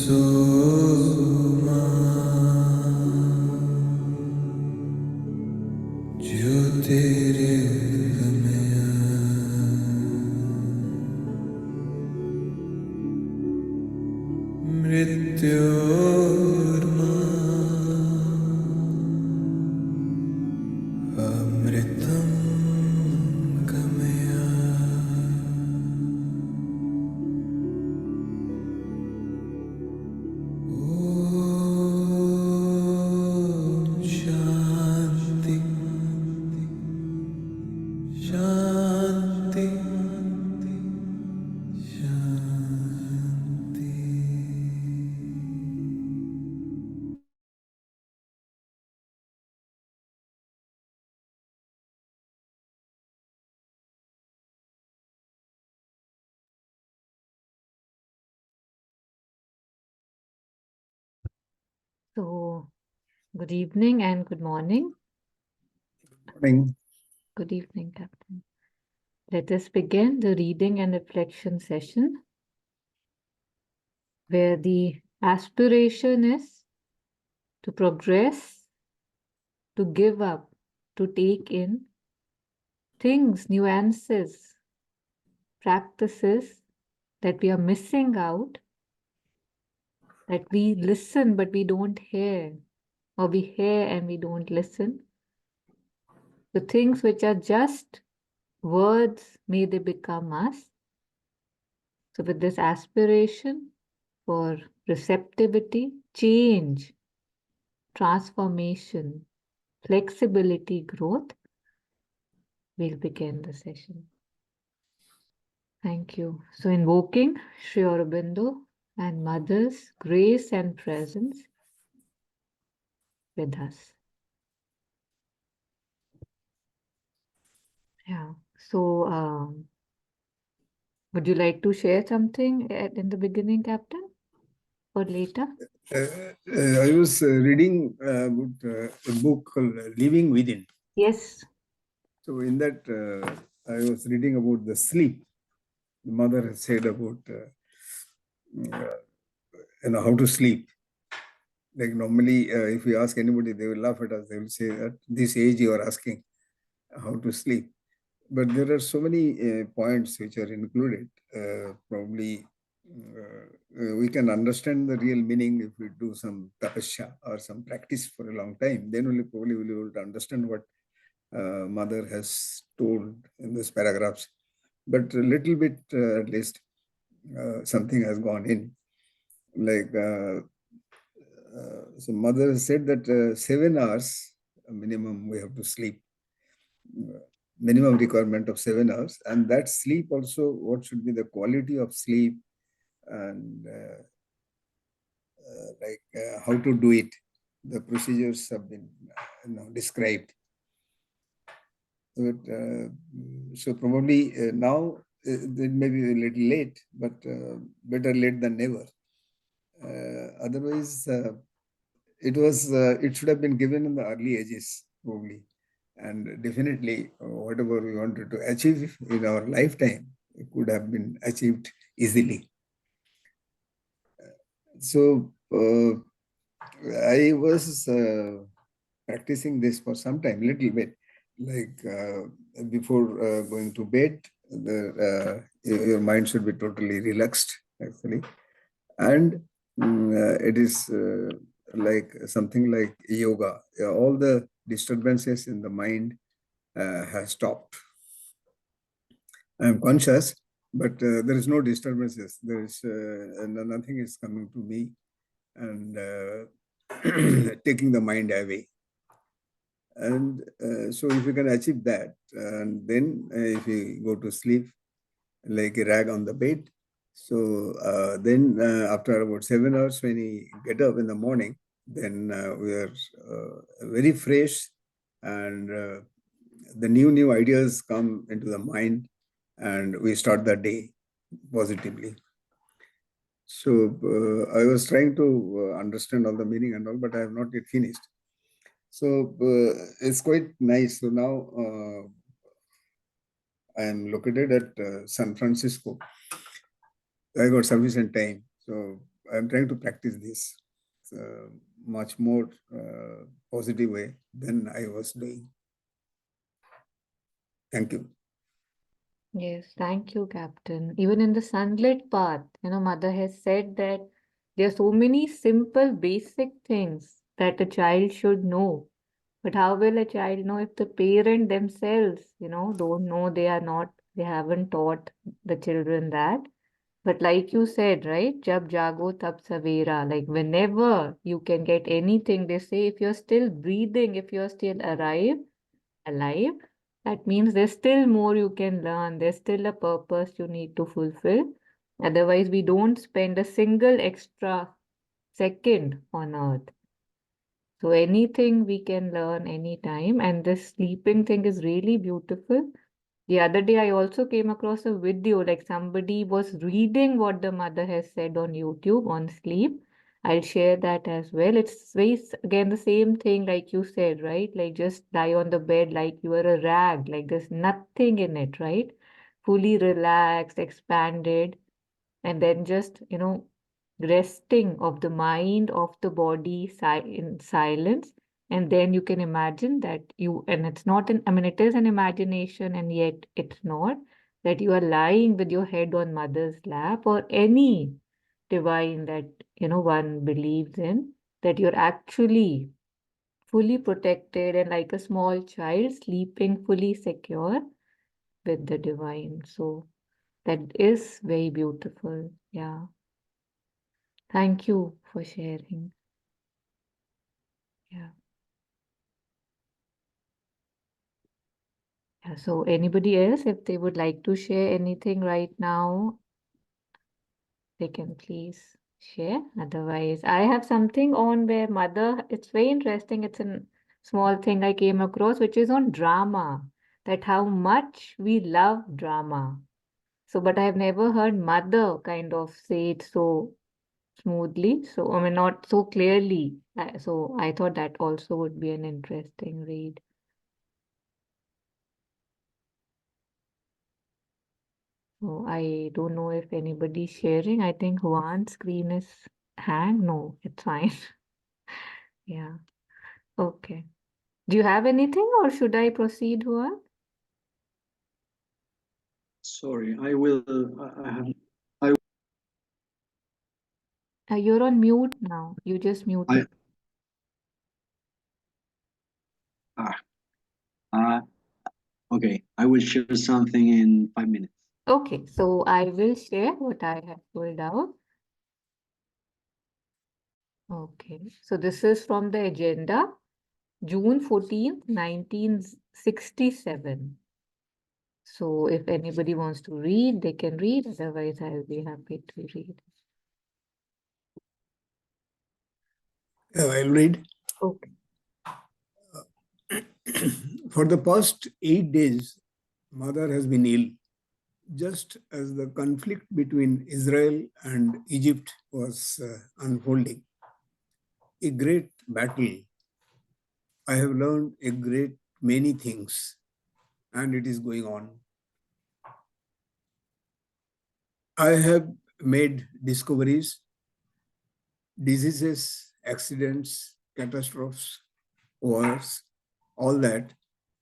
Astoma Jyotirgamaya Mrityorma Amritam Gamaya. Om Shanti Shanti Shanti. So, good evening and good morning. Morning. Good evening, Captain. Let us begin the reading and reflection session, where the aspiration is to progress, to give up, to take in things, nuances, practices that we are missing out, that we listen but we don't hear, or we hear and we don't listen. The things which are just words, may they become us. So, with this aspiration for receptivity, change, transformation, flexibility, growth, we'll begin the session. Thank you. So, invoking Sri Aurobindo and Mother's grace and presence with us. Yeah. So, would you like to share something in the beginning, Captain, or later? I was reading about a book called Living Within. Yes. So in that, I was reading about the sleep. The mother has said about how to sleep. Like normally, if we ask anybody, they will laugh at us. They will say, at this age, you are asking how to sleep. But there are so many points which are included. Probably we can understand the real meaning if we do some tapasya or some practice for a long time. Then only probably we'll be able to understand what mother has told in these paragraphs. But a little bit, at least, something has gone in. Like, so mother said that 7 hours minimum we have to sleep. Minimum requirement of 7 hours, and that sleep also, what should be the quality of sleep, and how to do it. The procedures have been described. So probably now it may be a little late, but better late than never. Otherwise, it should have been given in the early ages probably. And definitely, whatever we wanted to achieve in our lifetime, it could have been achieved easily. So I was practicing this for some time, little bit, like before going to bed, your mind should be totally relaxed, actually. And it is like something like yoga. All the disturbances in the mind has stopped. I am conscious, but there is no disturbances. There is nothing is coming to me and taking the mind away. And so if you can achieve that, and then if you go to sleep like a rag on the bed, so then after about 7 hours, when you get up in the morning, then we are very fresh, and the new ideas come into the mind, and we start the day positively. So I was trying to understand all the meaning and all, but I have not yet finished. So it's quite nice. So now I am located at San Francisco. I got sufficient time. So I'm trying to practice this much more positive way than I was doing. Thank you. Yes, thank you, Captain. Even in the sunlit path, Mother has said that there are so many simple, basic things that a child should know. But how will a child know if the parent themselves, don't know, they haven't taught the children that. But like you said, right? Jab jago tab savera. Like whenever you can get anything, they say if you're still breathing, if you're still alive, that means there's still more you can learn. There's still a purpose you need to fulfill. Otherwise, we don't spend a single extra second on earth. So anything we can learn anytime. And this sleeping thing is really beautiful. The other day, I also came across a video like somebody was reading what the mother has said on YouTube on sleep. I'll share that as well. It's again, the same thing like you said, right? Like just lie on the bed like you are a rag, like there's nothing in it, right? Fully relaxed, expanded, and then just, resting of the mind, of the body in silence. And then you can imagine that and it's not I mean, it is an imagination, and yet it's not that you are lying with your head on mother's lap or any divine that, one believes in, that you're actually fully protected and like a small child sleeping fully secure with the divine. So that is very beautiful. Yeah. Thank you for sharing. Yeah. Yeah. So anybody else, if they would like to share anything right now, they can please share. Otherwise, I have something on where mother, it's very interesting. It's a small thing I came across, which is on drama, that how much we love drama. So, but I have never heard mother kind of say it so smoothly. So, I mean, not so clearly. So I thought that also would be an interesting read. So I don't know if anybody's sharing. I think Juan's screen is hang. No, it's fine. Yeah. Okay. Do you have anything or should I proceed, Juan? Sorry, I will. I have. I. You're on mute now. You just I. muted. Ah. Uh, okay. I will share something in 5 minutes. Okay, so I will share what I have pulled out. Okay, so this is from the agenda, June 14th, 1967. So if anybody wants to read, they can read. Otherwise, I'll be happy to read. I'll read. Okay. For the past 8 days, Mother has been ill. Just as the conflict between Israel and Egypt was unfolding, a great battle. I have learned a great many things, and it is going on. I have made discoveries, diseases, accidents, catastrophes, wars, all that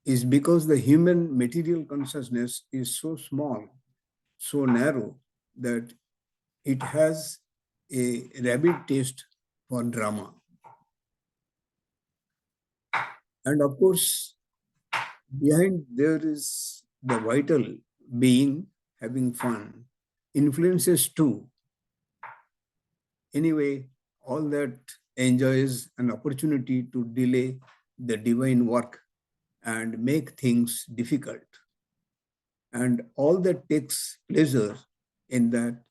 is because the human material consciousness is so small, so narrow that it has a rabid taste for drama. And of course, behind there is the vital being having fun, influences too. Anyway, all that enjoys an opportunity to delay the divine work and make things difficult. And all that takes pleasure in that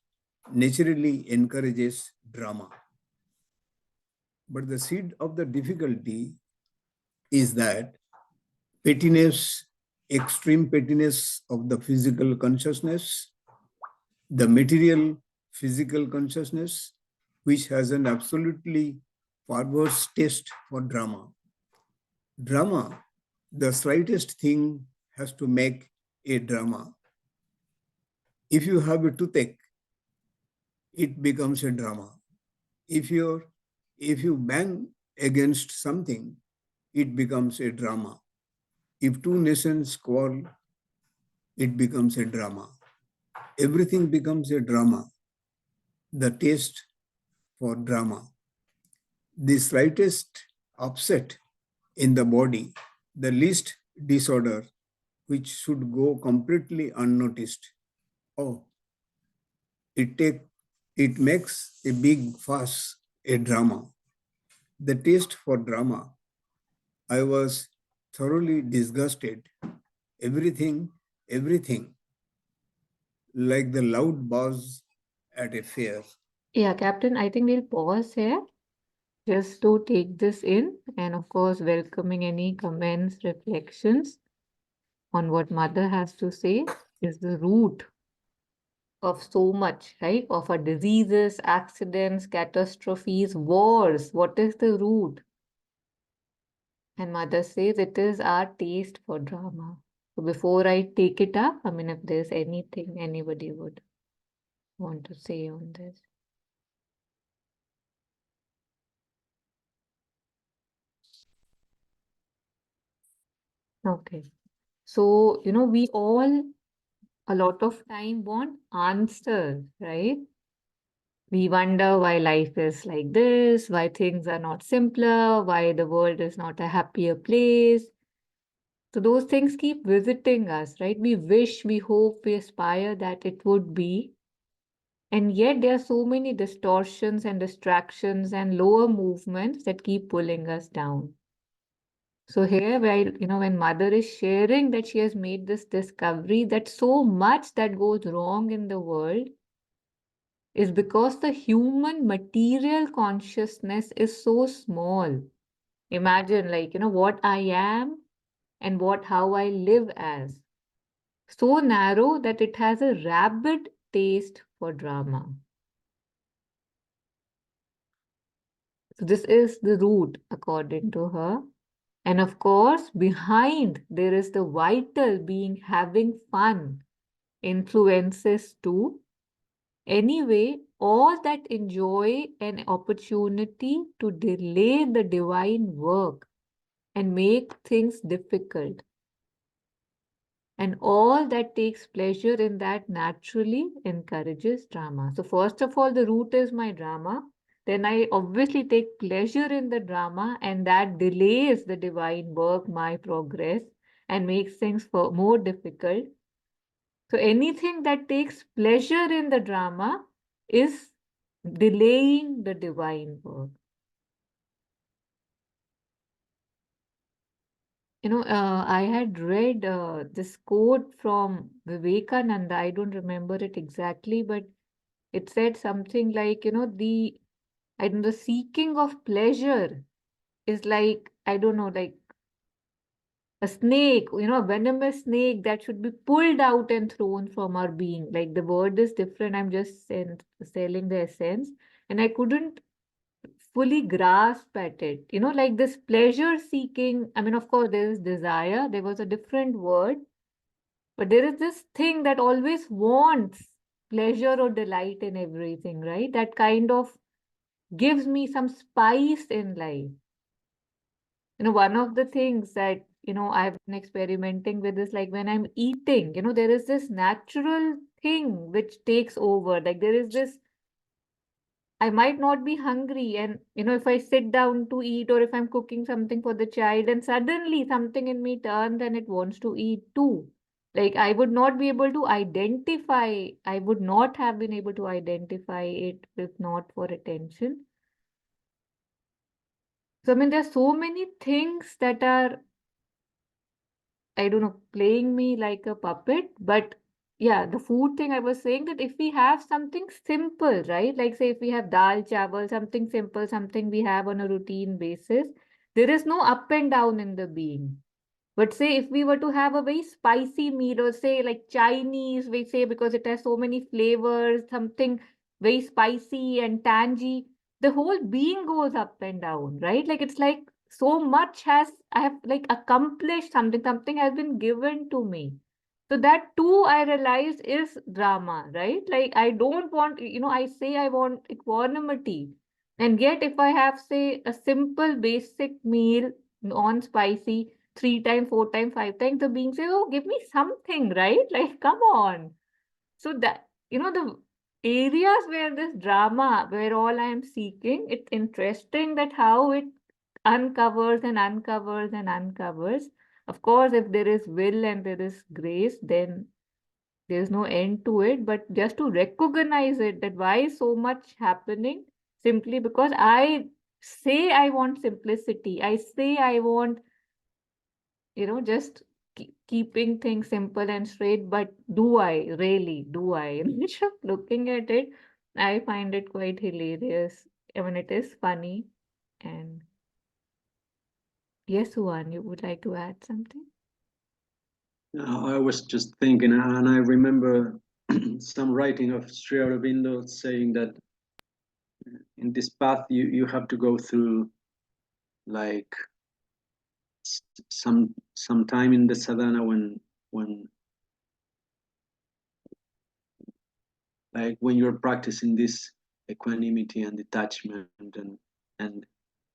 naturally encourages drama. But the seed of the difficulty is that pettiness, extreme pettiness of the physical consciousness, the material physical consciousness, which has an absolutely perverse taste for drama. Drama, the slightest thing has to make a drama. If you have a toothache, it becomes a drama. If you bang against something, it becomes a drama. If two nations quarrel, it becomes a drama. Everything becomes a drama. The taste for drama. The slightest upset in the body, the least disorder, which should go completely unnoticed. Oh, it makes a big fuss, a drama. The taste for drama. I was thoroughly disgusted. Everything, like the loud buzz at a fair. Yeah, Captain, I think we'll pause here just to take this in, and of course, welcoming any comments, reflections on what Mother has to say is the root of so much, right? Of our diseases, accidents, catastrophes, wars. What is the root? And Mother says it is our taste for drama. So before I take it up, I mean, if there's anything anybody would want to say on this. Okay. So, we all a lot of time want answers, right? We wonder why life is like this, why things are not simpler, why the world is not a happier place. So those things keep visiting us, right? We wish, we hope, we aspire that it would be. And yet there are so many distortions and distractions and lower movements that keep pulling us down. So here, when Mother is sharing that she has made this discovery that so much that goes wrong in the world is because the human material consciousness is so small. Imagine, what I am and how I live as. So narrow that it has a rabid taste for drama. So this is the root, according to her. And of course, behind there is the vital being having fun influences too. Anyway, all that enjoy an opportunity to delay the divine work and make things difficult. And all that takes pleasure in that naturally encourages drama. So, first of all, the root is my drama. Then I obviously take pleasure in the drama, and that delays the divine work, my progress, and makes things more difficult. So, anything that takes pleasure in the drama is delaying the divine work. I had read this quote from Vivekananda. I don't remember it exactly, but it said something like, the seeking of pleasure is like, I don't know, like a snake, a venomous snake that should be pulled out and thrown from our being. Like the word is different. I'm just selling the essence. And I couldn't fully grasp at it. Like this pleasure seeking. I mean, of course, there is desire. There was a different word, but there is this thing that always wants pleasure or delight in everything, right? That kind of gives me some spice in life. One of the things that, I've been experimenting with is like when I'm eating, there is this natural thing which takes over. Like there is this I might not be hungry. And, if I sit down to eat or if I'm cooking something for the child and suddenly something in me turns and it wants to eat too. Like I would not be able to identify, I would not have been able to identify it if not for attention. So, I mean, there's so many things that are, I don't know, playing me like a puppet. But yeah, the food thing I was saying that if we have something simple, right? Like say if we have dal, chawal, something simple, something we have on a routine basis, there is no up and down in the being. But say if we were to have a very spicy meal or say like Chinese, we say because it has so many flavors, something very spicy and tangy, the whole being goes up and down, right? Like it's like so much I have like accomplished something, something has been given to me. So that too I realize is drama, right? Like I don't want, I say I want equanimity. And yet, if I have, say, a simple basic meal on spicy 3 times, 4 times, 5 times, the being says, oh, give me something, right? Like, come on. So that, the areas where this drama, where all I am seeking, it's interesting that how it uncovers and uncovers and uncovers. Of course, if there is will and there is grace, then there's no end to it. But just to recognize it, that why is so much happening? Simply because I say I want simplicity. I say I want, just keeping things simple and straight. But do I really? Do I? Instead of looking at it, I find it quite hilarious. I mean, it is funny. And yes, Juan, you would like to add something? I was just thinking, and I remember some writing of Sri Aurobindo saying that in this path you have to go through like some time in the sadhana when like when you're practicing this equanimity and detachment and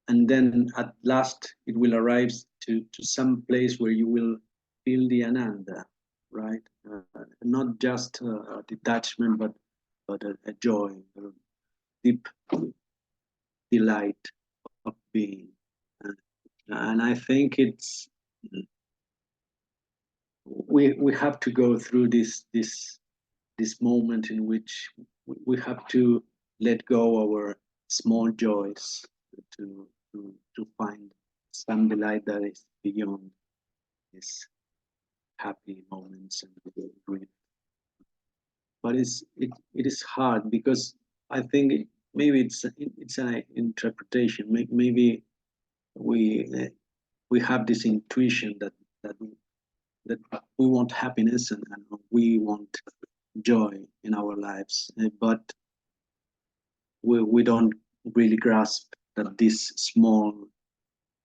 and then at last it will arrive to some place where you will feel the ananda, right? Not just a detachment, but a joy, a deep delight of being. And I think it's we have to go through this moment in which we have to let go our small joys to find some delight that is beyond these happy moments and grief. But it is hard because I think maybe it's an interpretation. Maybe we have this intuition that that we want happiness and we want joy in our lives, but we don't really grasp that this small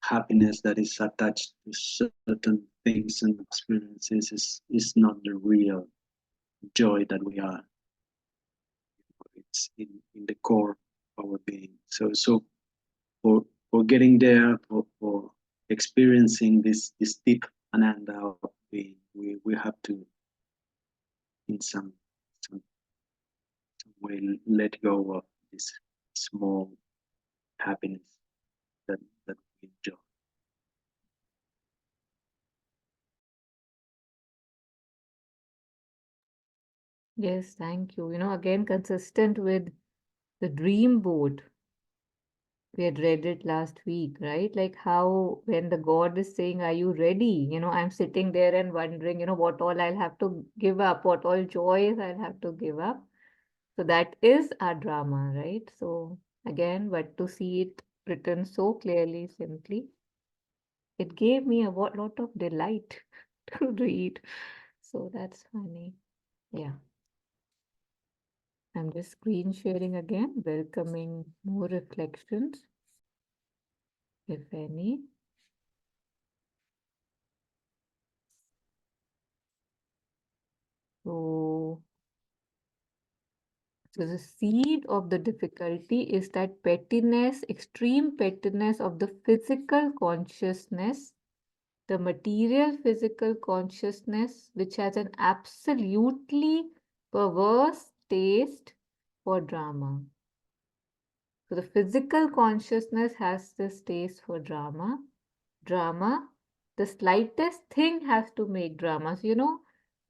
happiness that is attached to certain things and experiences is not the real joy that we are. It's in the core of our being. So for getting there, for experiencing this deep ananda of being, we have to in some way let go of this small happiness that we enjoy. Yes, thank you. Again, consistent with the dream board. We had read it last week, right? Like how when the God is saying, are you ready? I'm sitting there and wondering, what all I'll have to give up, what all joys I'll have to give up. So that is our drama, right? So again, but to see it written so clearly, simply, it gave me a lot of delight to read. So that's funny. Yeah. I'm just screen sharing again, welcoming more reflections, if any. So the seed of the difficulty is that pettiness, extreme pettiness of the physical consciousness, the material physical consciousness, which has an absolutely perverse taste for drama. So the physical consciousness has this taste for drama. Drama, the slightest thing has to make drama. So,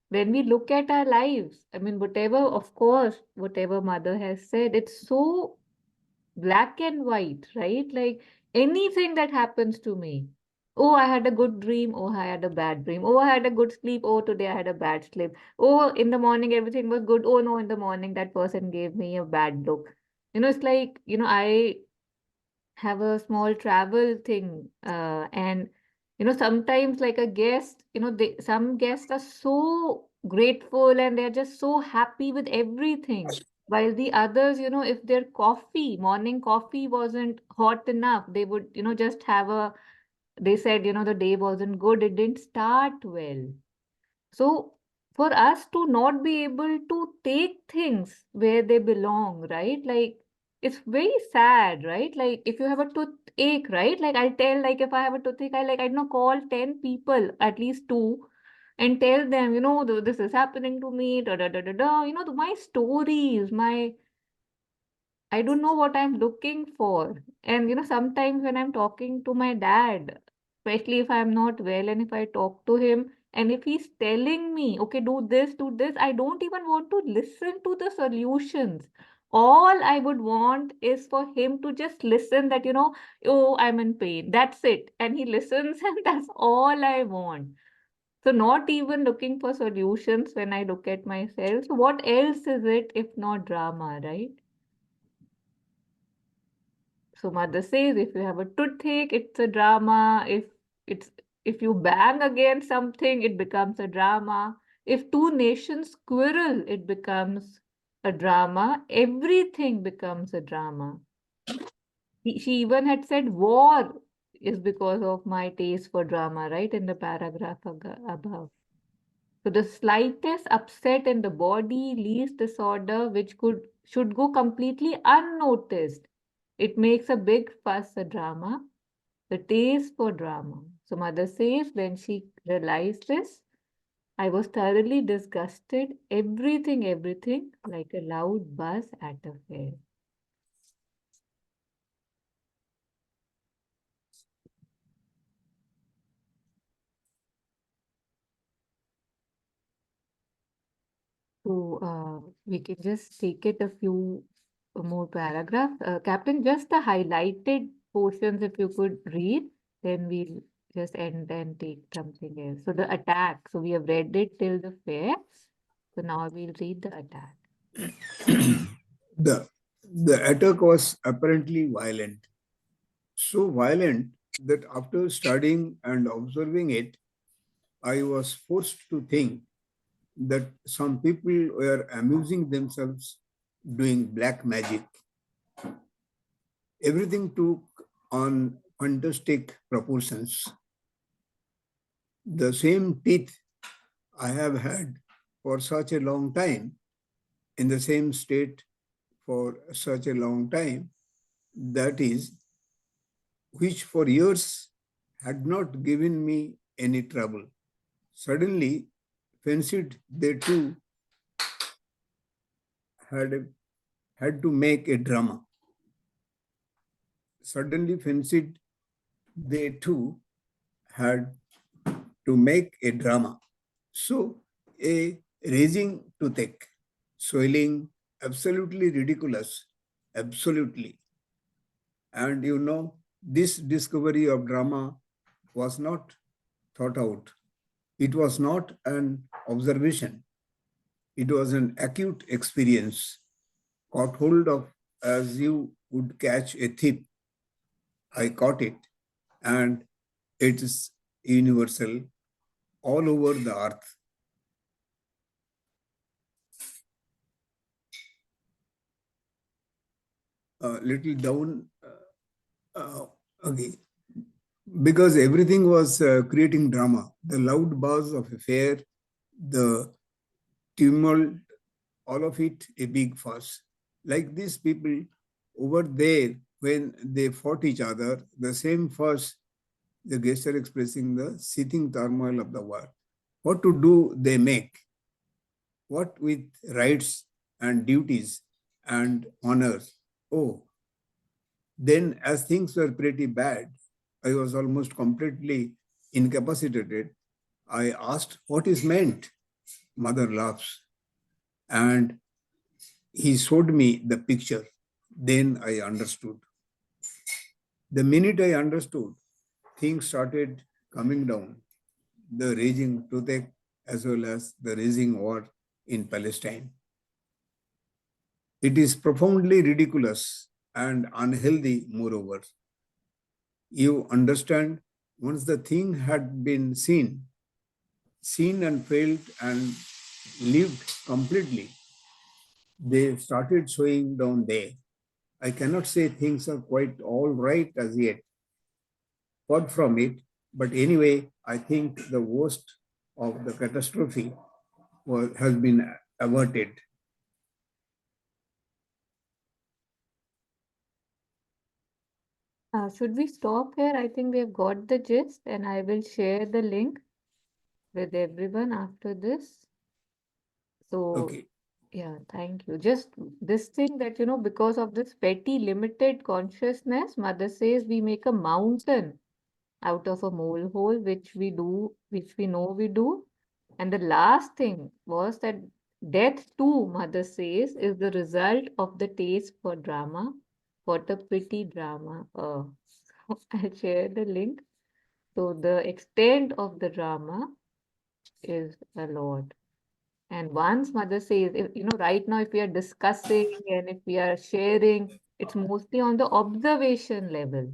when we look at our lives, I mean, whatever, of course, whatever mother has said, it's so black and white, right? Like anything that happens to me. Oh, I had a good dream. Oh, I had a bad dream. Oh, I had a good sleep. Oh, today I had a bad sleep. Oh, in the morning everything was good. Oh, no, in the morning that person gave me a bad look. It's like, I have a small travel thing and sometimes like a guest some guests are so grateful and they're just so happy with everything while the others if their morning coffee wasn't hot enough they would just have a they said the day wasn't good, it didn't start well. So for us to not be able to take things where they belong, right? Like it's very sad, right? Like if you have a toothache, right? Like I'll tell, like if I have a toothache, I don't know, call 10 people, at least two, and tell them, this is happening to me, da da da da da. My stories, I don't know what I'm looking for. And sometimes when I'm talking to my dad, especially if I'm not well, and if I talk to him, and if he's telling me, okay, do this, I don't even want to listen to the solutions. All I would want is for him to just listen that, oh, I'm in pain. That's it. And he listens, and that's all I want. So, not even looking for solutions when I look at myself. So, what else is it if not drama, right? So mother says if you have a toothache, it's a drama. It's if you bang against something, it becomes a drama. If two nations quarrel, it becomes a drama. Everything becomes a drama. She even had said war is because of my taste for drama, right? In the paragraph above. So the slightest upset in the body leads disorder, which should go completely unnoticed. It makes a big fuss, a drama, the taste for drama. So mother says when she realized this, I was thoroughly disgusted, everything, like a loud buzz at a fair. So we can just take it a few more paragraphs. Captain, just the highlighted portions, if you could read, then we'll just end and take something else. So the attack. So we have read it till the fair. So now we'll read the attack. The attack was apparently violent. So violent that after studying and observing it, I was forced to think that some people were amusing themselves doing black magic. Everything took on fantastic proportions. The same teeth I have had for such a long time, in the same state for such a long time, that is, which for years had not given me any trouble, suddenly fancied they too had, had to make a drama. Suddenly fancied they too had to make a drama. So a raging toothache, swelling, absolutely ridiculous, absolutely. And this discovery of drama was not thought out. It was not an observation. It was an acute experience caught hold of as you would catch a thief. I caught it, and it is universal all over the earth. A little down, okay, because everything was creating drama. The loud buzz of a fair, the tumult, all of it a big fuss. Like these people over there, when they fought each other, the same fuss, the gesture expressing the seething turmoil of the war. What to do they make? What with rights and duties and honors? Oh, then as things were pretty bad, I was almost completely incapacitated. I asked what is meant. Mother laughs. And he showed me the picture. Then I understood. The minute I understood, things started coming down. The raging toothache as well as the raging war in Palestine. It is profoundly ridiculous and unhealthy, moreover. You understand, once the thing had been seen and felt and lived completely, they started showing down there. I cannot say things are quite all right as yet, far from it, but anyway, I think the worst of the catastrophe has been averted. Should we stop here? I think we have got the gist, and I will share the link with everyone after this. So, Okay. yeah, thank you. Just this thing that, because of this petty, limited consciousness, Mother says we make a mountain out of a molehole, which we do, which we know we do. And the last thing was that death, too, Mother says, is the result of the taste for drama. What a pretty drama. I'll share the link. So, the extent of the drama is a lot. And once Mother says, if, right now, if we are discussing and if we are sharing, it's mostly on the observation level.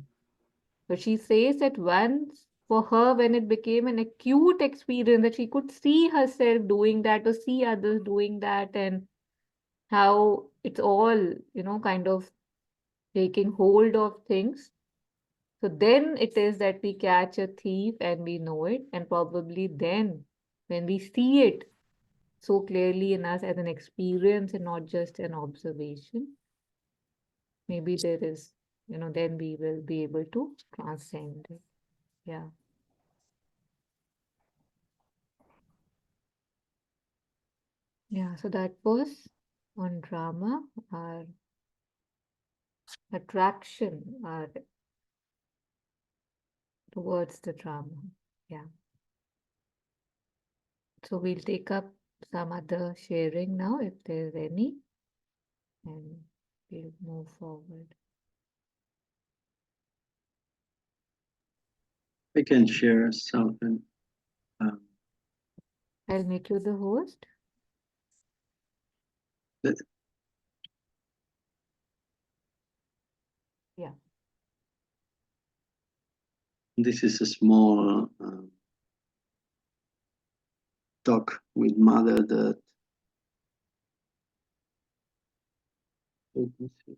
But she says that once for her, when it became an acute experience, that she could see herself doing that or see others doing that, and how it's all, kind of taking hold of things. So then it is that we catch a thief and we know it, and probably then when we see it so clearly in us as an experience and not just an observation, maybe there is, then we will be able to transcend it. Yeah. Yeah, so that was on drama, our attraction towards the drama. Yeah. So we'll take up some other sharing now, if there's any, and we'll move forward. I can share something. I'll make you the host. That- Yeah. This is a small talk with Mother that. Let me see.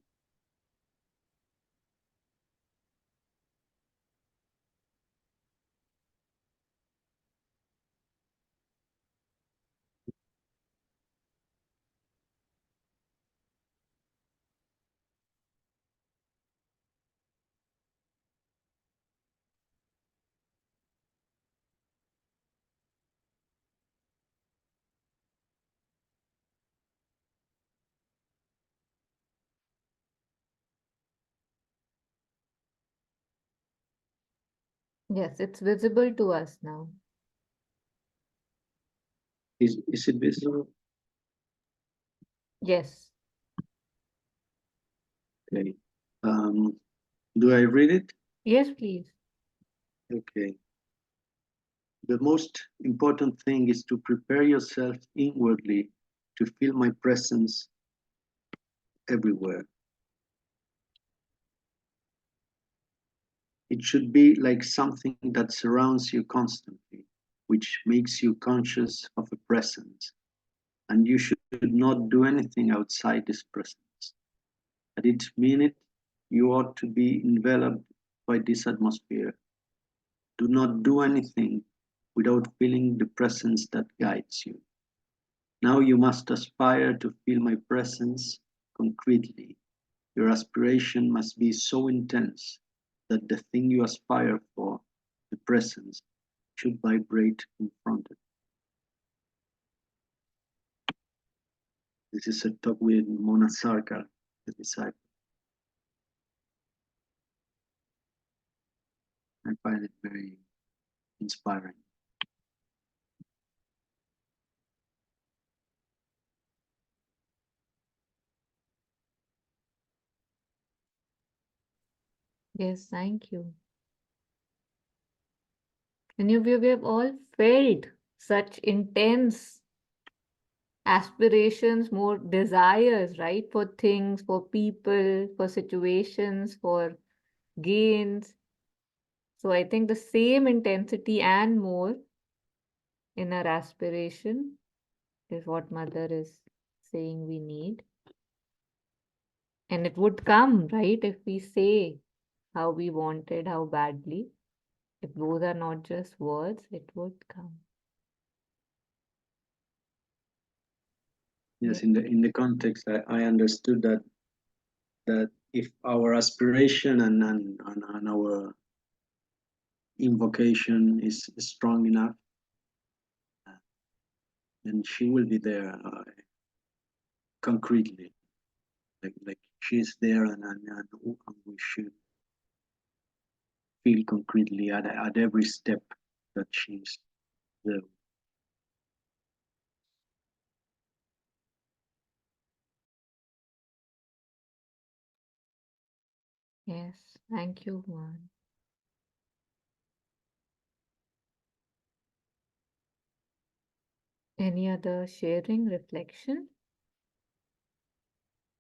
Yes, it's visible to us now. Is it visible? Yes. Okay. Do I read it? Yes, please. Okay. The most important thing is to prepare yourself inwardly to feel my presence everywhere. It should be like something that surrounds you constantly, which makes you conscious of a presence, and you should not do anything outside this presence. At each minute, you ought to be enveloped by this atmosphere. Do not do anything without feeling the presence that guides you. Now you must aspire to feel my presence concretely. Your aspiration must be so intense that the thing you aspire for, the presence, should vibrate confronted. This is a talk with Mona Sarkar, the disciple. I find it very inspiring. Yes, thank you. And we have all felt such intense aspirations, more desires, right? For things, for people, for situations, for gains. So I think the same intensity and more in our aspiration is what Mother is saying we need. And it would come, right? If we say how we wanted, how badly. If those are not just words, it would come. Yes, Yeah. in the context, I understood that if our aspiration and our invocation is strong enough, then she will be there concretely, like she's there, and we should feel concretely at every step that she's there. Yes, thank you, Juan. Any other sharing, reflection?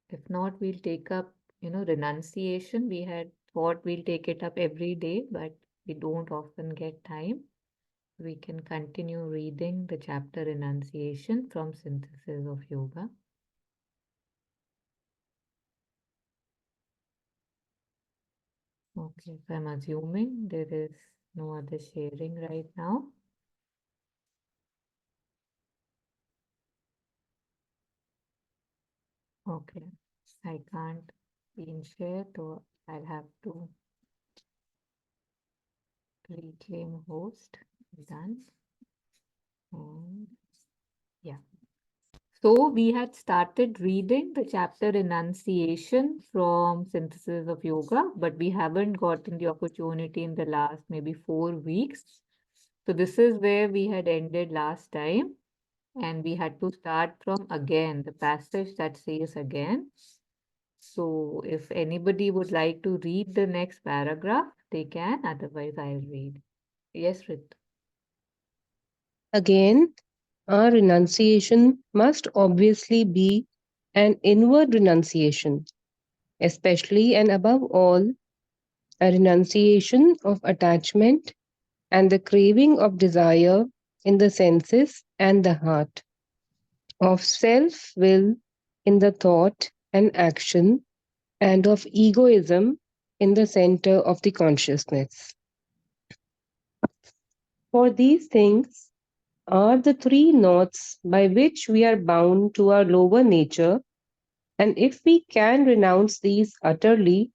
If not, we'll take up, renunciation. We had thought we'll take it up every day, but we don't often get time. We can continue reading the chapter Renunciation from Synthesis of Yoga. Okay, so I'm assuming there is no other sharing right now. Okay, I can't screen share, so I'll have to reclaim host. Done. And yeah. So we had started reading the chapter Renunciation from Synthesis of Yoga, but we haven't gotten the opportunity in the last maybe 4 weeks. So this is where we had ended last time, and we had to start from again, the passage that says again. So if anybody would like to read the next paragraph, they can, otherwise I'll read. Yes, Rit. Again, our renunciation must obviously be an inward renunciation, especially and above all, a renunciation of attachment and the craving of desire in the senses and the heart, of self will in the thought and action, and of egoism in the center of the consciousness. For these things are the three knots by which we are bound to our lower nature, and if we can renounce these utterly,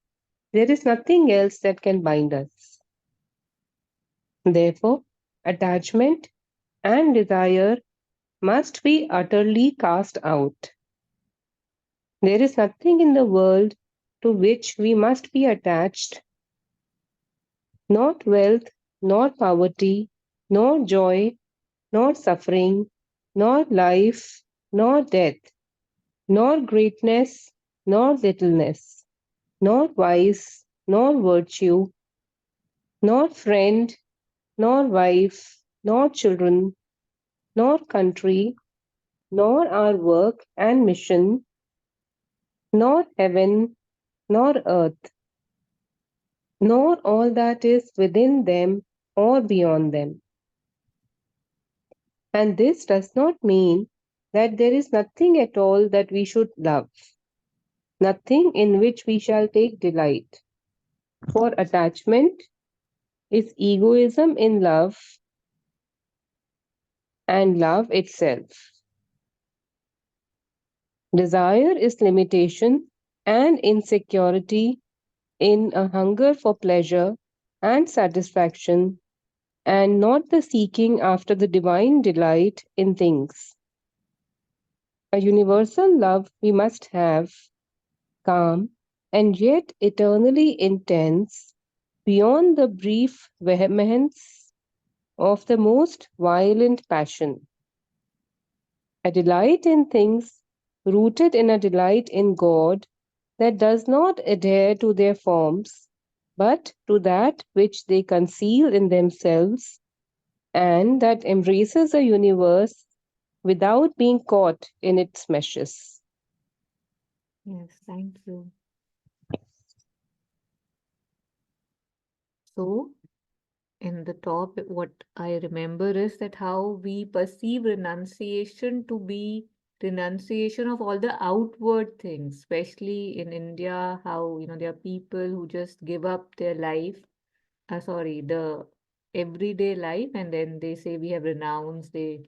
there is nothing else that can bind us. Therefore, attachment and desire must be utterly cast out. There is nothing in the world to which we must be attached, not wealth, nor poverty, nor joy, nor suffering, nor life, nor death, nor greatness, nor littleness, nor vice, nor virtue, nor friend, nor wife, nor children, nor country, nor our work and mission, nor heaven, nor earth, nor all that is within them or beyond them. And this does not mean that there is nothing at all that we should love, nothing in which we shall take delight. For attachment is egoism in love and love itself. Desire is limitation and insecurity in a hunger for pleasure and satisfaction, and not the seeking after the divine delight in things. A universal love we must have, calm and yet eternally intense, beyond the brief vehemence of the most violent passion. A delight in things rooted in a delight in God that does not adhere to their forms, but to that which they conceal in themselves, and that embraces a universe without being caught in its meshes. Yes, thank you. So, in the top, what I remember is that how we perceive renunciation to be renunciation of all the outward things, especially in India, how, there are people who just give up their life, the everyday life, and then they say we have renounced, they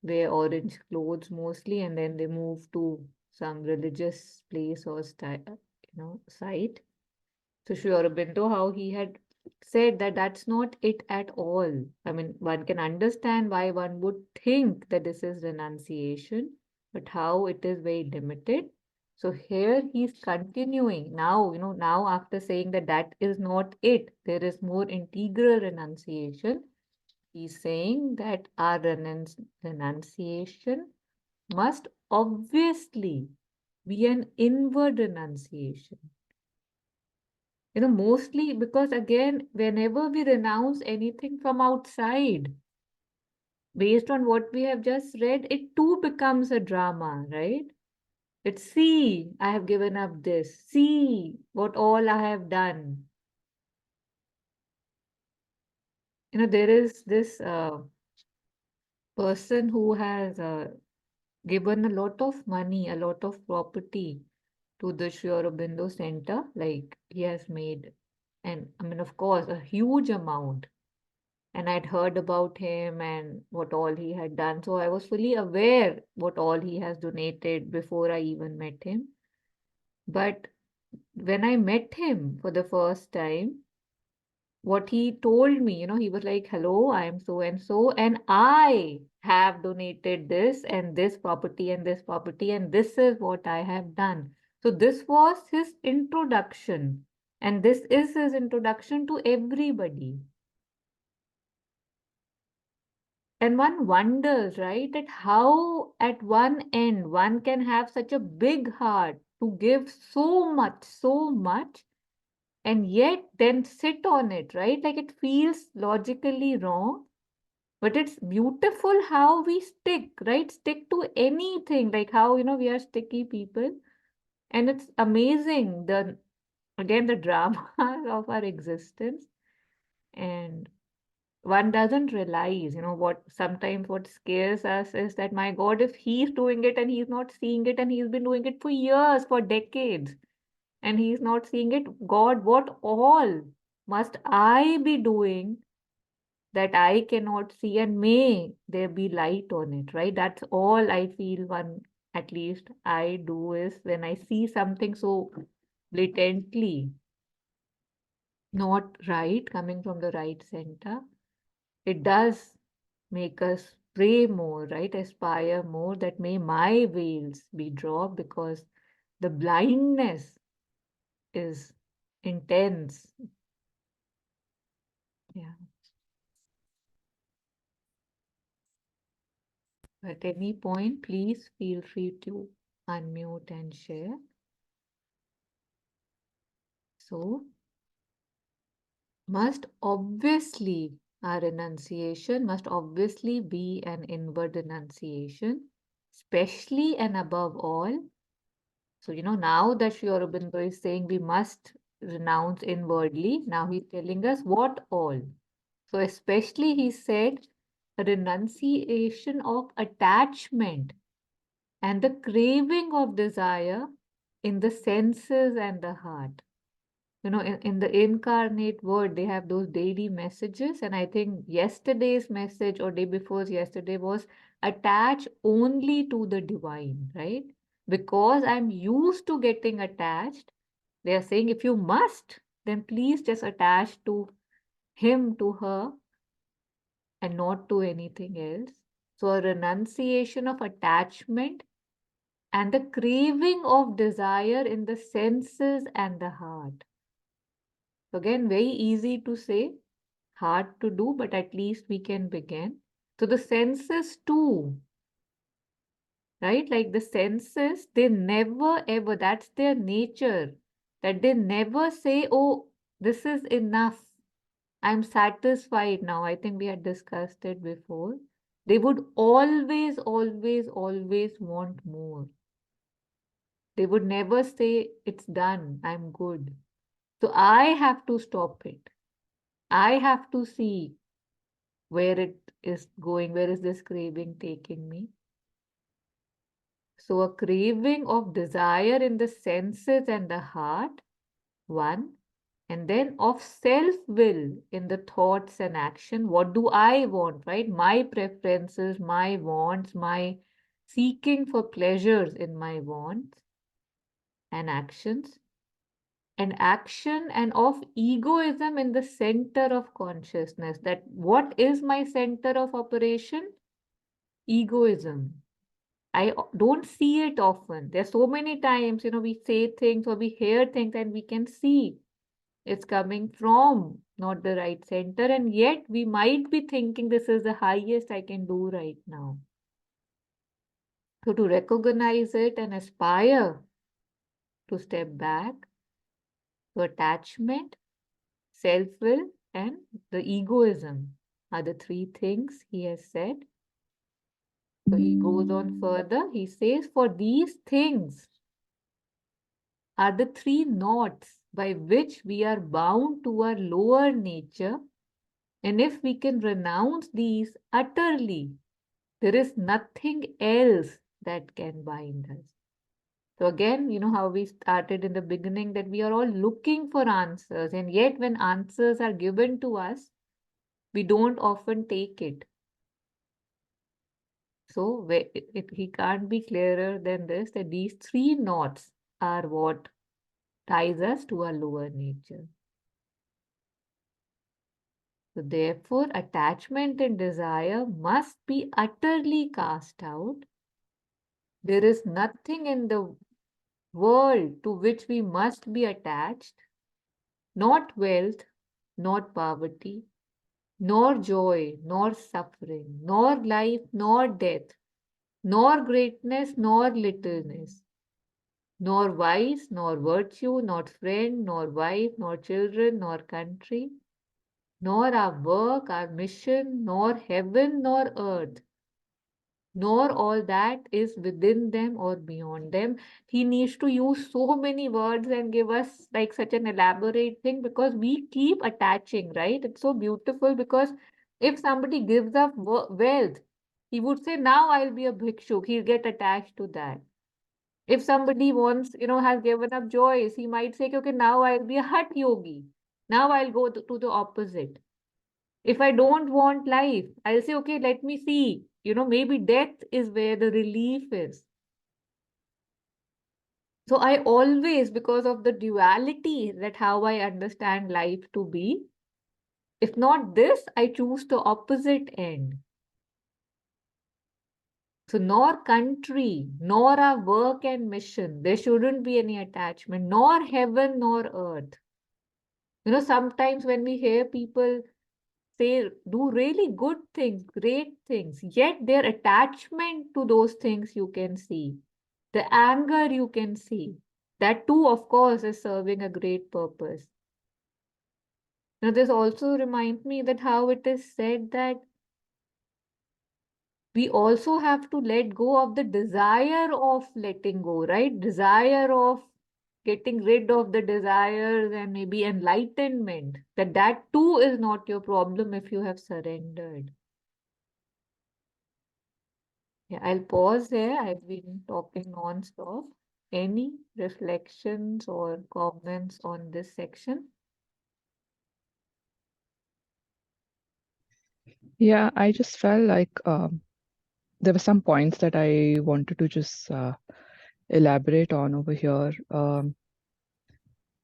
wear orange clothes mostly, and then they move to some religious place or style, sight. So Sri Aurobindo, how he had said that that's not it at all. I mean, one can understand why one would think that this is renunciation, but how it is very limited. So here he's continuing now, now after saying that that is not it, there is more integral renunciation. He's saying that our renunciation must obviously be an inward renunciation. Mostly because again, whenever we renounce anything from outside, based on what we have just read, it too becomes a drama, right? It's see, I have given up this, see what all I have done. There is this person who has given a lot of money, a lot of property to the Sri Aurobindo Center. Like he has made, and I mean, of course, a huge amount. And I'd heard about him and what all he had done. So I was fully aware what all he has donated before I even met him. But when I met him for the first time, what he told me, he was like, hello, I am so and I have donated this and this property and this property, and this is what I have done. So this was his introduction, and this is his introduction to everybody. And one wonders, right, that how at one end one can have such a big heart to give so much, and yet then sit on it, right? Like it feels logically wrong, but it's beautiful how we stick, right? Stick to anything, like how, we are sticky people. And it's amazing, again, the drama of our existence. And one doesn't realize, what sometimes what scares us is that, my God, if he's doing it and he's not seeing it, and he's been doing it for years, for decades, and he's not seeing it, God, what all must I be doing that I cannot see, and may there be light on it, right? That's all I feel at least I do, is when I see something so blatantly not right, coming from the right center, it does make us pray more, right? Aspire more that may my veils be dropped, because the blindness is intense. Yeah. At any point, please feel free to unmute and share. So, our renunciation must obviously be an inward renunciation, especially and above all. So, now that Sri Aurobindo is saying we must renounce inwardly, now he's telling us what all. So, especially he said a renunciation of attachment and the craving of desire in the senses and the heart. In the incarnate word, they have those daily messages. And I think yesterday's message or day before's yesterday was attach only to the divine, right? Because I'm used to getting attached, they are saying if you must, then please just attach to him, to her, and not to anything else. So a renunciation of attachment and the craving of desire in the senses and the heart. So again, very easy to say, hard to do, but at least we can begin. So the senses too, right? Like the senses, they never ever, that's their nature, that they never say, oh, this is enough. I'm satisfied now. I think we had discussed it before. They would always want more. They would never say, it's done, I'm good. So I have to stop it. I have to see where it is going, where is this craving taking me. So a craving of desire in the senses and the heart, one, and then of self-will in the thoughts and action. What do I want, right? My preferences, my wants, my seeking for pleasures in my wants and actions. and action and of egoism in the center of consciousness. That what is my center of operation? Egoism. I don't see it often. There's so many times, we say things or we hear things and we can see it's coming from not the right center, and yet we might be thinking this is the highest I can do right now. So to recognize it and aspire to step back, to attachment, self-will, and the egoism are the three things he has said. So he goes on further. He says, for these things are the three knots by which we are bound to our lower nature. And if we can renounce these utterly, there is nothing else that can bind us. So again, how we started in the beginning, that we are all looking for answers. And yet when answers are given to us, we don't often take it. So he can't be clearer than this, that these three knots are what ties us to our lower nature. So therefore, attachment and desire must be utterly cast out. There is nothing in the world to which we must be attached, not wealth, not poverty, nor joy, nor suffering, nor life, nor death, nor greatness, nor littleness, nor vice, nor virtue, nor friend, nor wife, nor children, nor country, nor our work, our mission, nor heaven, nor earth, nor all that is within them or beyond them. He needs to use so many words and give us like such an elaborate thing, because we keep attaching, right? It's so beautiful, because if somebody gives up wealth, he would say, now I'll be a bhikshuk. He'll get attached to that. If somebody wants, has given up joys, he might say, okay, now I'll be a hat yogi. Now I'll go to the opposite. If I don't want life, I'll say, okay, let me see. Maybe death is where the relief is. So I always, because of the duality, that how I understand life to be, if not this, I choose the opposite end. So nor country, nor our work and mission, there shouldn't be any attachment, nor heaven, nor earth. Sometimes when we hear people say, do really good things, great things, yet their attachment to those things you can see. The anger you can see. That too, of course, is serving a great purpose. This also reminds me that how it is said that we also have to let go of the desire of letting go, right? Desire of getting rid of the desires and maybe enlightenment. That too is not your problem if you have surrendered. Yeah, I'll pause here. I've been talking non-stop. Any reflections or comments on this section? Yeah, I just felt like there were some points that I wanted to just elaborate on over here. On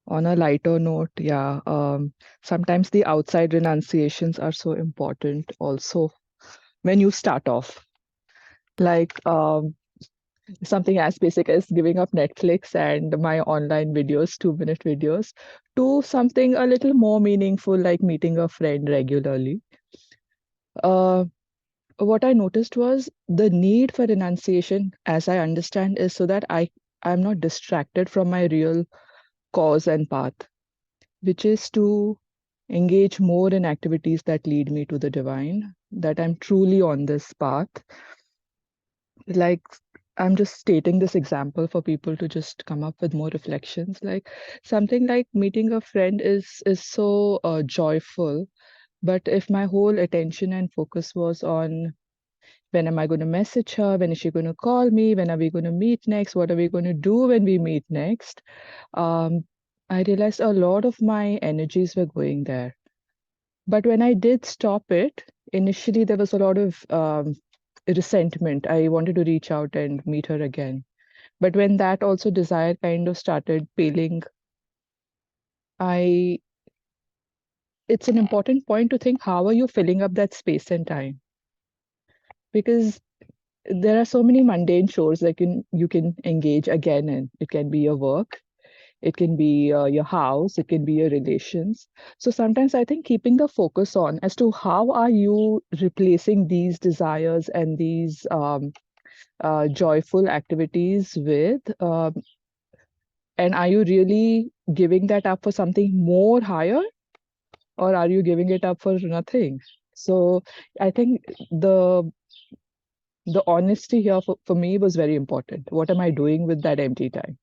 a lighter note, yeah, sometimes the outside renunciations are so important also when you start off. Like something as basic as giving up Netflix and my online videos, 2-minute videos, to something a little more meaningful, like meeting a friend regularly. What I noticed was the need for renunciation, as I understand, is so that I'm not distracted from my real cause and path, which is to engage more in activities that lead me to the divine, that I'm truly on this path. Like, I'm just stating this example for people to just come up with more reflections. Like something like meeting a friend is so joyful, but if my whole attention and focus was on when am I going to message her, when is she going to call me, when are we going to meet next, what are we going to do when we meet next, I realized a lot of my energies were going there. But when I did stop it, initially there was a lot of resentment. I wanted to reach out and meet her again. But when that also desire kind of started paling it's an important point to think, how are you filling up that space and time? Because there are so many mundane chores that you can engage again in. It can be your work, it can be your house, it can be your relations. So sometimes I think keeping the focus on as to how are you replacing these desires and these joyful activities with, and are you really giving that up for something more higher, or are you giving it up for nothing? So I think the honesty here for me was very important. What am I doing with that empty time?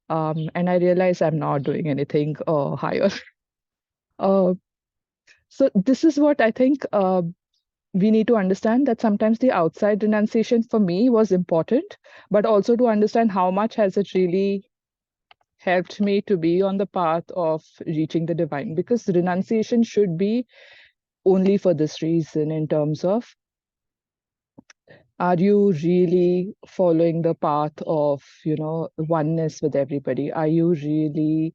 And I realized I'm not doing anything higher. Uh, so this is what I think we need to understand, that sometimes the outside renunciation for me was important, but also to understand how much has it really helped me to be on the path of reaching the divine. Because renunciation should be only for this reason, in terms of, are you really following the path of, oneness with everybody? Are you really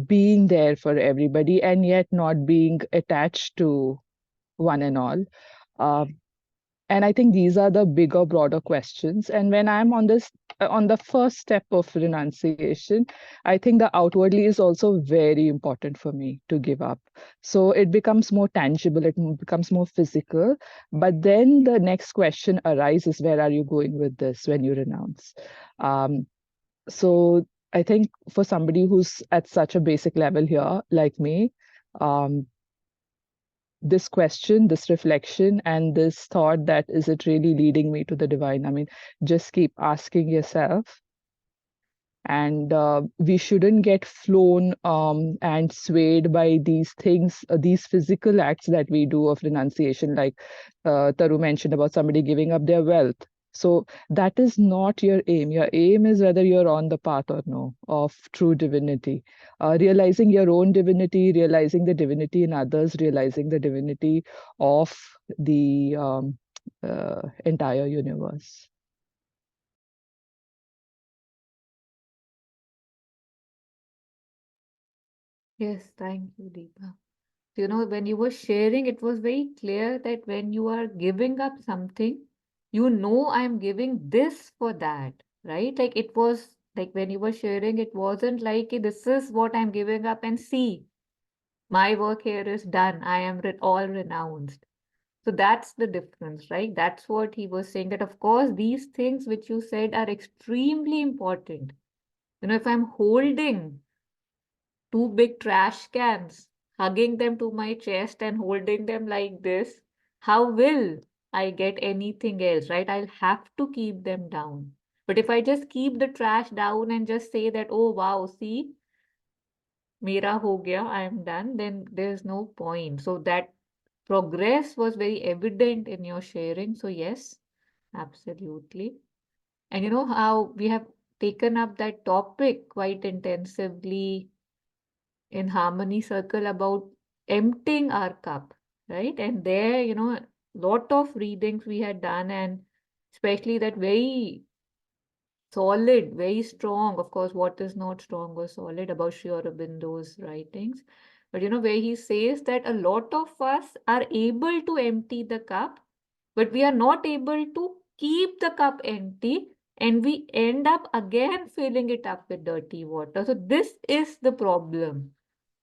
being there for everybody and yet not being attached to one and all? Uh, and I think these are the bigger, broader questions. And when I'm on this, on the first step of renunciation, I think the outwardly is also very important for me to give up. So it becomes more tangible, it becomes more physical. But then the next question arises, where are you going with this when you renounce? So I think for somebody who's at such a basic level here, like me, um, this question, this reflection, and this thought, that is it really leading me to the divine? I mean, just keep asking yourself. And we shouldn't get flown and swayed by these things, these physical acts that we do of renunciation, like Taru mentioned about somebody giving up their wealth. So that is not your aim. Your aim is whether you're on the path or no of true divinity, realizing your own divinity, realizing the divinity in others, realizing the divinity of the entire universe. Yes, thank you, Deepa. When you were sharing, it was very clear that when you are giving up something, I'm giving this for that, right? Like it was like when you were sharing, it wasn't like, "Hey, this is what I'm giving up, and see, my work here is done. I am all renounced." So that's the difference, right? That's what he was saying, that of course, these things which you said are extremely important. If I'm holding two big trash cans, hugging them to my chest and holding them like this, how will I get anything else, right? I'll have to keep them down. But if I just keep the trash down and just say that, "Oh, wow, see, mera ho gaya, I'm done," then there's no point. So that progress was very evident in your sharing. So, yes, absolutely. And you know how we have taken up that topic quite intensively in Harmony Circle about emptying our cup, right? And there, lot of readings we had done, and especially that very solid, very strong. Of course, what is not strong or solid about Sri Aurobindo's writings. But where he says that a lot of us are able to empty the cup, but we are not able to keep the cup empty, and we end up again filling it up with dirty water. So this is the problem,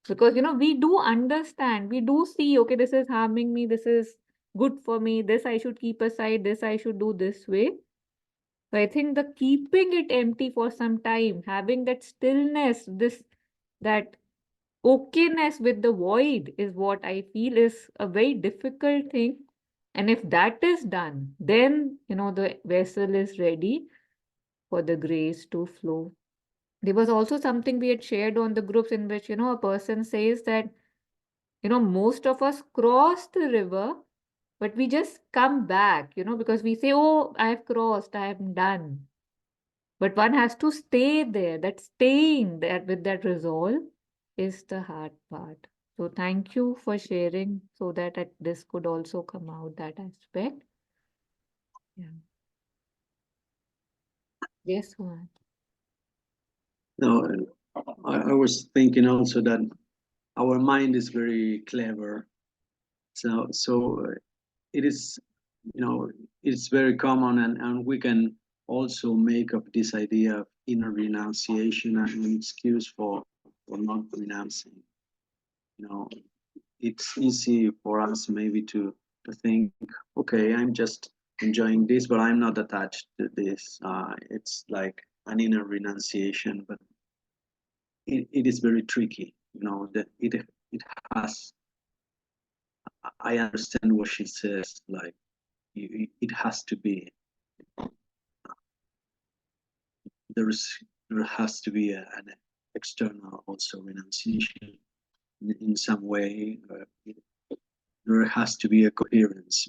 because we do understand, we do see, okay, this is harming me, this is good for me, this I should keep aside, this I should do this way. So I think the keeping it empty for some time, having that stillness, this that okayness with the void, is what I feel is a very difficult thing. And if that is done, then the vessel is ready for the grace to flow. There was also something we had shared on the groups, in which a person says that most of us cross the river, but we just come back, because we say, "Oh, I've crossed, I'm done." But one has to stay there. That staying there with that resolve is the hard part. So thank you for sharing, so that this could also come out, that aspect. Yeah. Yes, Juan. No, I was thinking also that our mind is very clever. So it is, it's very common, and we can also make of this idea of inner renunciation an excuse for not renouncing. It's easy for us maybe to think, okay, I'm just enjoying this, but I'm not attached to this. It's like an inner renunciation, but it is very tricky. That it has. I understand what she says. Like it has to be. There has to be an external also renunciation in some way. There has to be a coherence.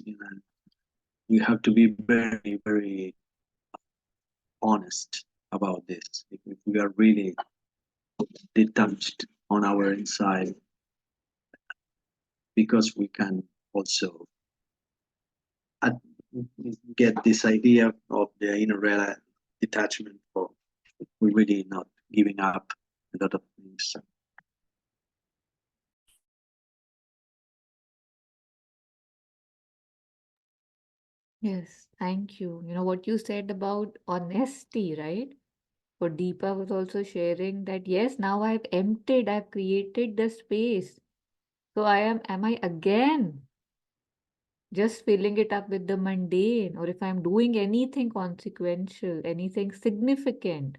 We have to be very, very honest about this. If we are really detached on our inside, because we can also get this idea of the inner detachment for we're really not giving up a lot of things. Yes, thank you. You know what you said about honesty, right? For Deepa was also sharing that yes, now I've emptied, I've created the space. So am I again just filling it up with the mundane, or if I'm doing anything consequential, anything significant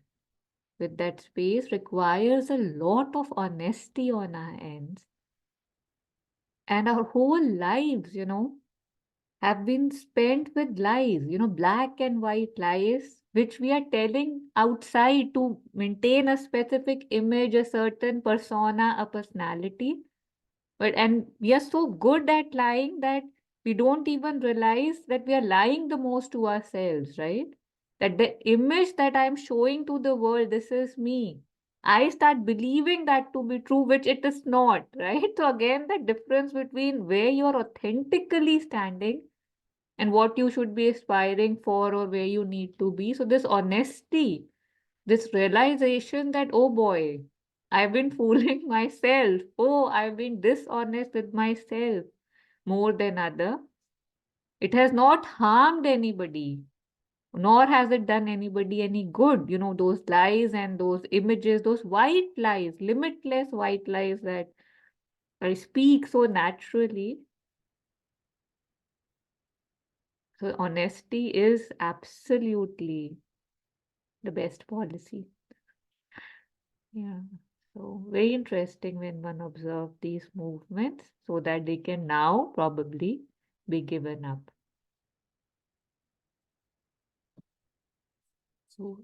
with that space requires a lot of honesty on our ends. And our whole lives, have been spent with lies, black and white lies, which we are telling outside to maintain a specific image, a certain persona, a personality. And we are so good at lying that we don't even realize that we are lying the most to ourselves, right? That the image that I'm showing to the world, this is me. I start believing that to be true, which it is not, right? So again, the difference between where you're authentically standing and what you should be aspiring for or where you need to be. So this honesty, this realization that, oh boy, I've been fooling myself. Oh, I've been dishonest with myself more than other. It has not harmed anybody, nor has it done anybody any good. Those lies and those images, those white lies, limitless white lies that I speak so naturally. So honesty is absolutely the best policy. Yeah. So very interesting when one observes these movements so that they can now probably be given up. So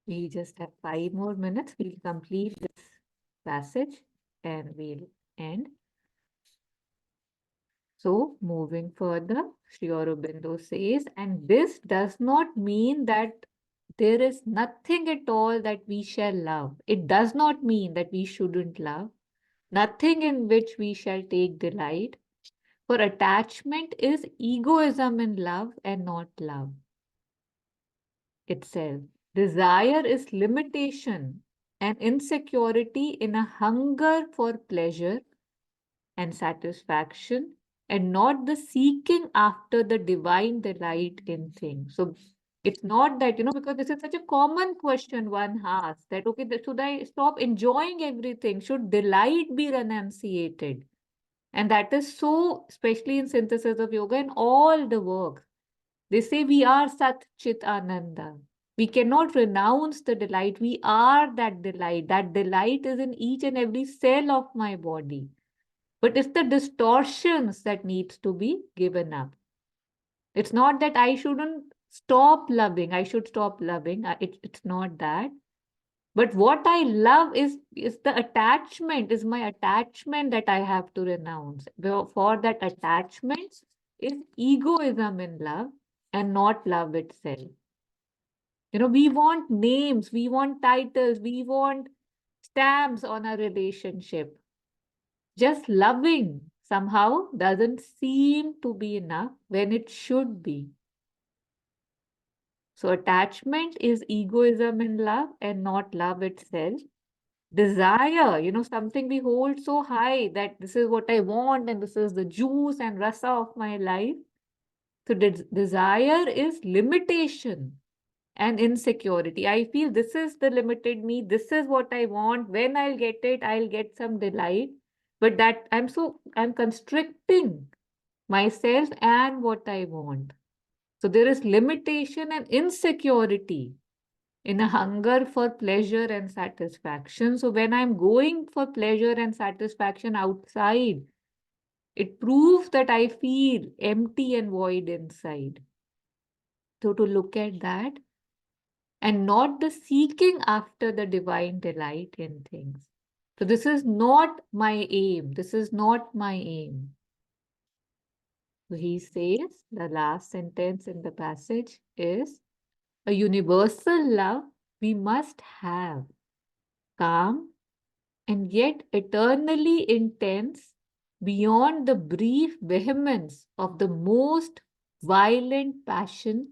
we just have 5 more minutes. We'll complete this passage and we'll end. So moving further, Sri Aurobindo says, and this does not mean that there is nothing at all that we shall love. It does not mean that we shouldn't love. Nothing in which we shall take delight. For attachment is egoism in love and not love itself. Desire is limitation and insecurity in a hunger for pleasure and satisfaction, and not the seeking after the divine delight in things. So it's not that, because this is such a common question one asks that, okay, should I stop enjoying everything? Should delight be renunciated? And that is so, especially in synthesis of yoga and all the work. They say we are Sat Chit Ananda. We cannot renounce the delight. We are that delight. That delight is in each and every cell of my body. But it's the distortions that needs to be given up. It's not that I shouldn't stop loving. I should stop loving. It's not that. But what I love is the attachment, is my attachment that I have to renounce. For that attachment is egoism in love and not love itself. We want names, we want titles, we want stamps on a relationship. Just loving somehow doesn't seem to be enough when it should be. So attachment is egoism in love and not love itself. desire, something we hold so high that this is what I want and this is the juice and rasa of my life. So desire is limitation and insecurity. I feel this is the limited me, this is what I want. When I'll get it, I'll get some delight. But that I'm constricting myself and what I want. So there is limitation and insecurity in a hunger for pleasure and satisfaction. So when I'm going for pleasure and satisfaction outside, it proves that I feel empty and void inside. So to look at that and not the seeking after the divine delight in things. So this is not my aim. This is not my aim. So he says, the last sentence in the passage is, a universal love we must have, calm and yet eternally intense, beyond the brief vehemence of the most violent passion,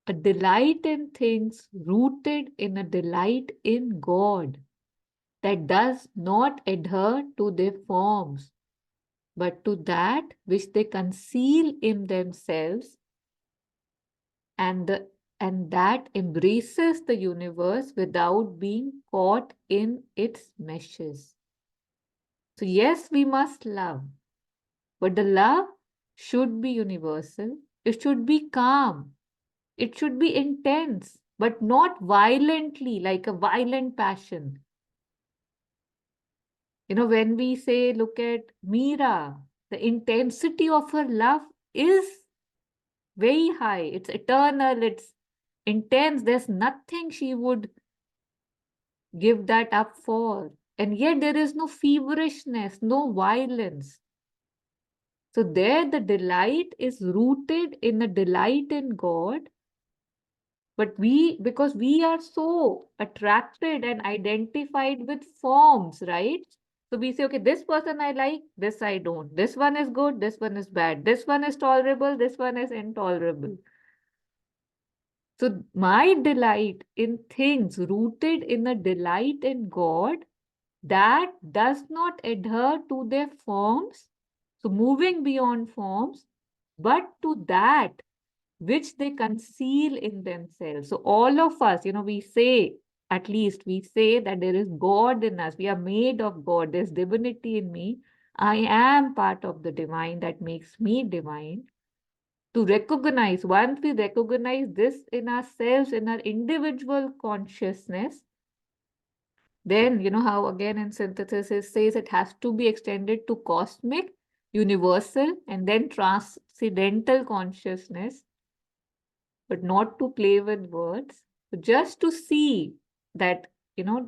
a delight in things rooted in a delight in God that does not adhere to their forms, but to that which they conceal in themselves, and that embraces the universe without being caught in its meshes. So yes, we must love, but the love should be universal. It should be calm. It should be intense, but not violently, like a violent passion. When we say, look at Meera, the intensity of her love is very high. It's eternal, it's intense. There's nothing she would give that up for. And yet there is no feverishness, no violence. So there the delight is rooted in a delight in God. But because we are so attracted and identified with forms, right? So we say, okay, this person I like, this I don't. This one is good, this one is bad. This one is tolerable, this one is intolerable. So my delight in things rooted in a delight in God that does not adhere to their forms, so moving beyond forms, but to that which they conceal in themselves. So all of us, we say, at least we say that there is God in us. We are made of God. There's divinity in me. I am part of the divine that makes me divine. To recognize, once we recognize this in ourselves, in our individual consciousness, then, how again in synthesis it says it has to be extended to cosmic, universal, and then transcendental consciousness, but not to play with words, just to see that,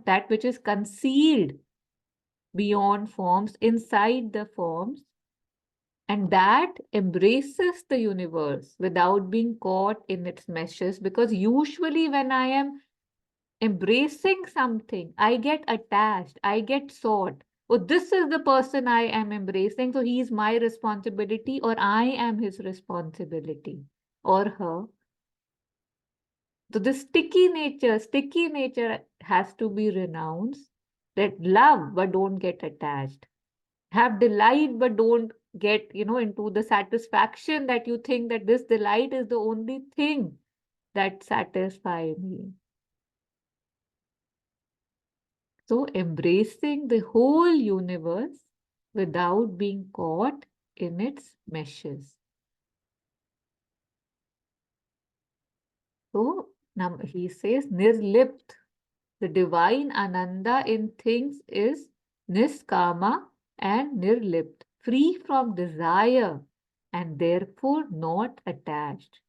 that which is concealed beyond forms, inside the forms, and that embraces the universe without being caught in its meshes. Because usually when I am embracing something, I get attached, I get sought. Oh, this is the person I am embracing, so he is my responsibility, or I am his responsibility, or her. So the sticky nature has to be renounced. That love, but don't get attached. Have delight, but don't get, into the satisfaction that you think that this delight is the only thing that satisfies me. So embracing the whole universe without being caught in its meshes. So now he says, nirlipt. The divine Ananda in things is niskama and nirlipt, free from desire and therefore not attached.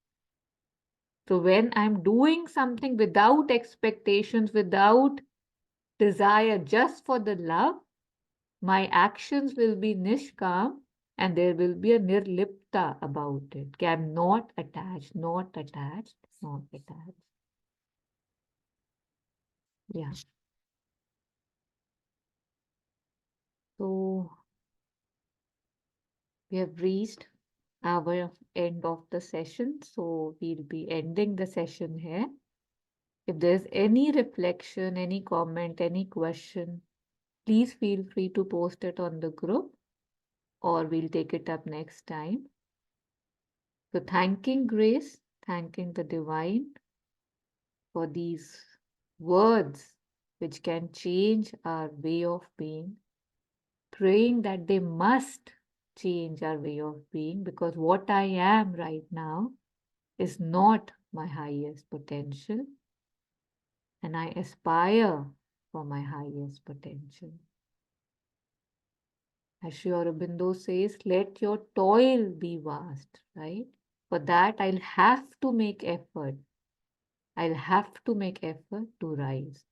So when I'm doing something without expectations, without desire, just for the love, my actions will be nishkam and there will be a nirlipta about it. I'm not attached, not attached, not attached. Yeah. So we have reached our end of the session. So we'll be ending the session here. If there's any reflection, any comment, any question, please feel free to post it on the group or we'll take it up next time. So thanking Grace, thanking the Divine for these words which can change our way of being, praying that they must change our way of being, because what I am right now is not my highest potential, and I aspire for my highest potential. As Sri Aurobindo says, let your toil be vast, right? For that, I'll have to make effort. I'll have to make effort to rise.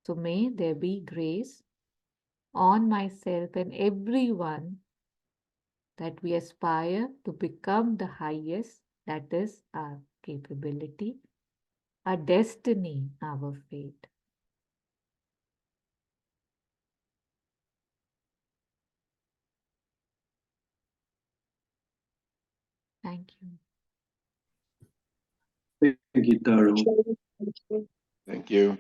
So may there be grace on myself and everyone that we aspire to become the highest, that is our capability, our destiny, our fate. Thank you. Thank you, Taru. Thank you. Thank you.